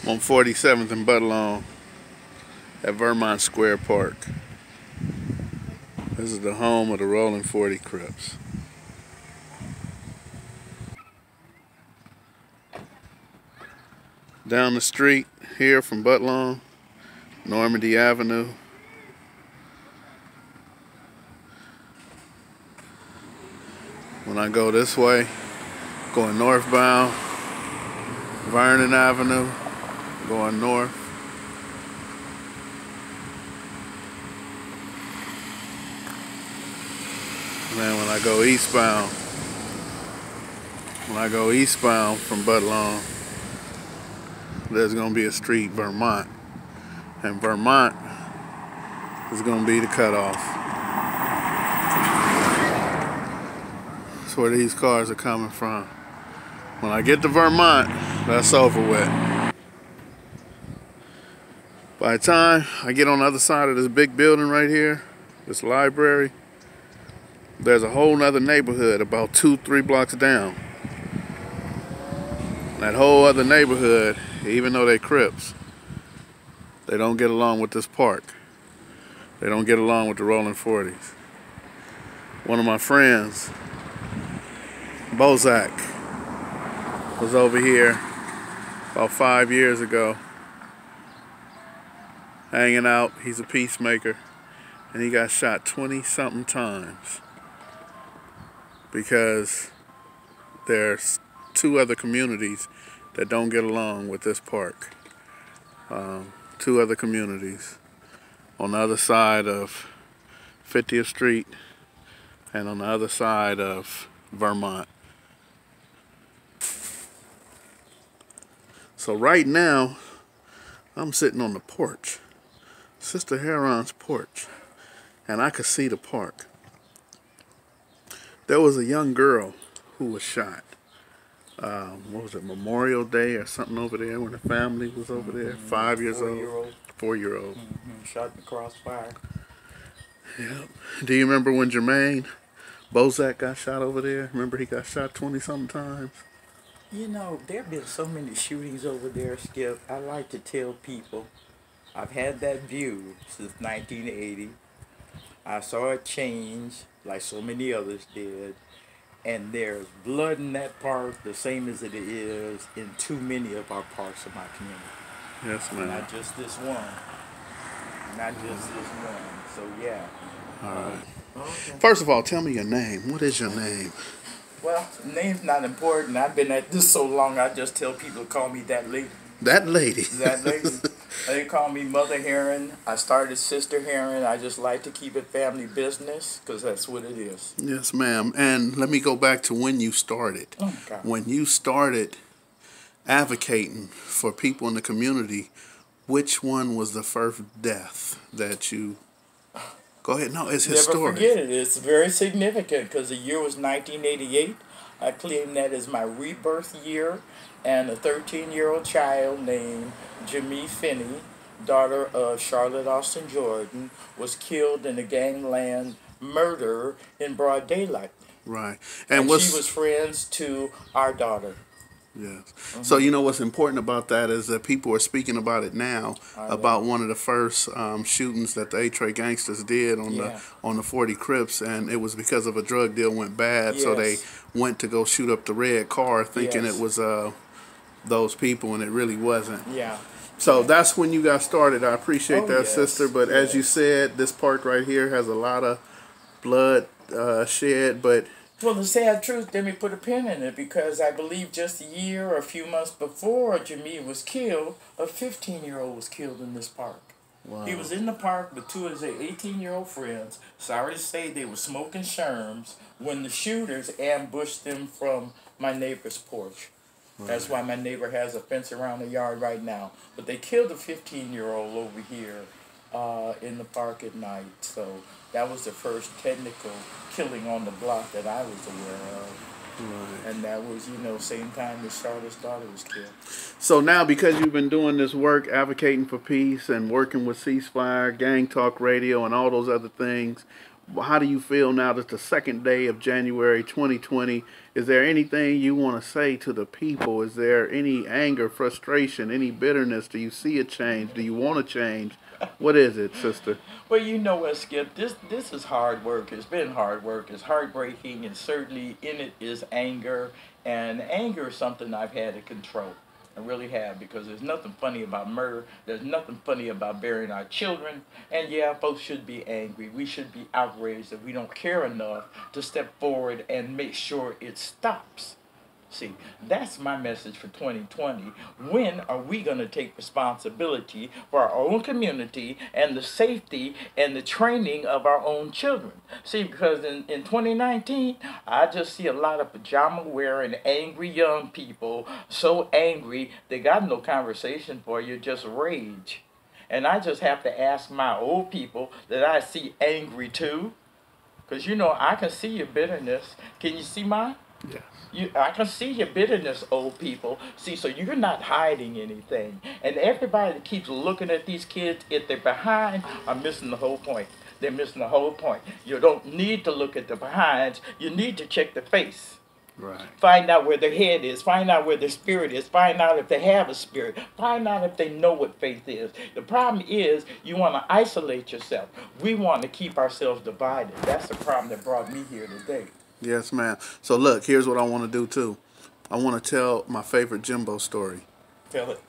I'm on 47th and Budlong at Vermont Square Park. This is the home of the Rolling 40 Crips. Down the street here from Budlong, Normandy Avenue. When I go this way, going northbound, Vernon Avenue, going north. And then when I go eastbound from Budlong, there's going to be a street, Vermont. And Vermont is going to be the cutoff. That's where these cars are coming from. When I get to Vermont, that's over with. By the time I get on the other side of this big building right here, this library, there's a whole nother neighborhood about 2-3 blocks down. That whole other neighborhood, even though they're Crips, they don't get along with this park. They don't get along with the Rolling 40s. One of my friends, Bozak, was over here about 5 years ago, hanging out. He's a peacemaker, and he got shot 20-something times because there's two other communities that don't get along with this park. Two other communities on the other side of 50th Street and on the other side of Vermont. So right now, I'm sitting on the porch, Sister Herron's porch, and I could see the park. There was a young girl who was shot. What was it, Memorial Day or something over there when the family was over there? 5 years old. 4-year-old. Shot in the crossfire. Yep. Do you remember when Jermaine Bozak got shot over there? Remember he got shot 20-something times? You know, there have been so many shootings over there, Skipp. I like to tell people, I've had that view since 1980. I saw it change like so many others did. And there's blood in that park the same as it is in too many of our parks of my community. Yes, ma'am. Not just this one. Not just this one. So, yeah. All right. Okay. First of all, tell me your name. What is your name? Well, name's not important. I've been at this so long, I just tell people to call me that lady. That lady? That lady. They call me Mother Herron. I started Sister Herron. I just like to keep it family business because that's what it is. Yes, ma'am. And let me go back to when you started. Oh, God. When you started advocating for people in the community, which one was the first death that you... Go ahead. No, it's historic. Never forget it. It's very significant because the year was 1988. I claim that as my rebirth year. And a 13-year-old child named Jamie Finney, daughter of Charlotte Austin Jordan, was killed in a gangland murder in broad daylight. Right. And she was friends to our daughter. Yes. So you know what's important about that is that people are speaking about it now, about one of the first shootings that the A-Tray gangsters did on the 40 Crips, and it was because of a drug deal went bad, so they went to go shoot up the red car thinking it was those people, and it really wasn't. Yeah. So that's when you got started. I appreciate that, sister. But as you said, this park right here has a lot of blood shed, but... Well, the sad truth, let me put a pin in it, because I believe just a year or a few months before Jamie was killed, a 15-year-old was killed in this park. Wow. He was in the park with two of his 18-year-old friends. Sorry to say they were smoking sherms when the shooters ambushed them from my neighbor's porch. Right. That's why my neighbor has a fence around the yard right now. But they killed a 15-year-old over here in the park at night. So that was the first technical killing on the block that I was aware of. Right. And that was, you know, same time that Charlotte's daughter was killed. So now, because you've been doing this work, advocating for peace and working with Ceasefire, Gang Talk Radio, and all those other things, how do you feel now that the second day of January 2020? Is there anything you want to say to the people? Is there any anger, frustration, any bitterness? Do you see a change? Do you want to change? What is it, sister? Well, you know what, Skip? This is hard work. It's been hard work. It's heartbreaking, and certainly in it is anger. And anger is something I've had to control. I really have, because there's nothing funny about murder. There's nothing funny about burying our children. And yeah, folks should be angry. We should be outraged that we don't care enough to step forward and make sure it stops. See, that's my message for 2020. When are we going to take responsibility for our own community and the safety and the training of our own children? See, because in 2019, I just see a lot of pajama-wearing, angry young people, so angry they got no conversation for you, just rage. And I just have to ask my old people that I see angry too, because, you know, I can see your bitterness. Can you see mine? Yes. I can see your bitterness, old people. See, so you're not hiding anything. And everybody that keeps looking at these kids, if they're behind, are missing the whole point. They're missing the whole point. You don't need to look at the behinds. You need to check the face. Right. Find out where their head is. Find out where their spirit is. Find out if they have a spirit. Find out if they know what faith is. The problem is you want to isolate yourself. We want to keep ourselves divided. That's the problem that brought me here today. Yes, ma'am. So look, here's what I want to do too. I want to tell my favorite Jimbo story. Tell it.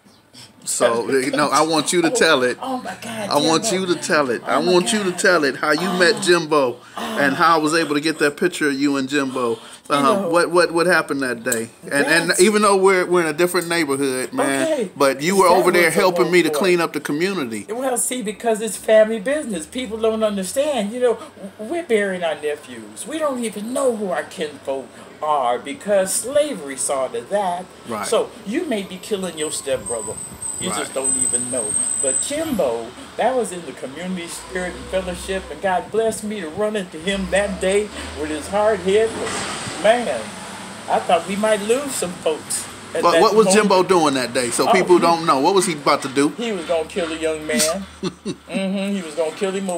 So no, I want you to tell it. Oh my God! I want you to tell it. I want you to tell it how you met Jimbo and how I was able to get that picture of you and Jimbo. What happened that day? And even though we're in a different neighborhood, man, but you were over there helping me to clean up the community. Well, see, because it's family business. People don't understand. You know, we're burying our nephews. We don't even know who our kinfolk are because slavery saw to that. Right. So you may be killing your stepbrother. You just don't even know. But Jimbo, that was in the community spirit and fellowship, and God blessed me to run into him that day with his hard head. Man, I thought we might lose some folks. But what was Jimbo doing that day? So people don't know. What was he about to do? He was going to kill a young man. He was going to kill him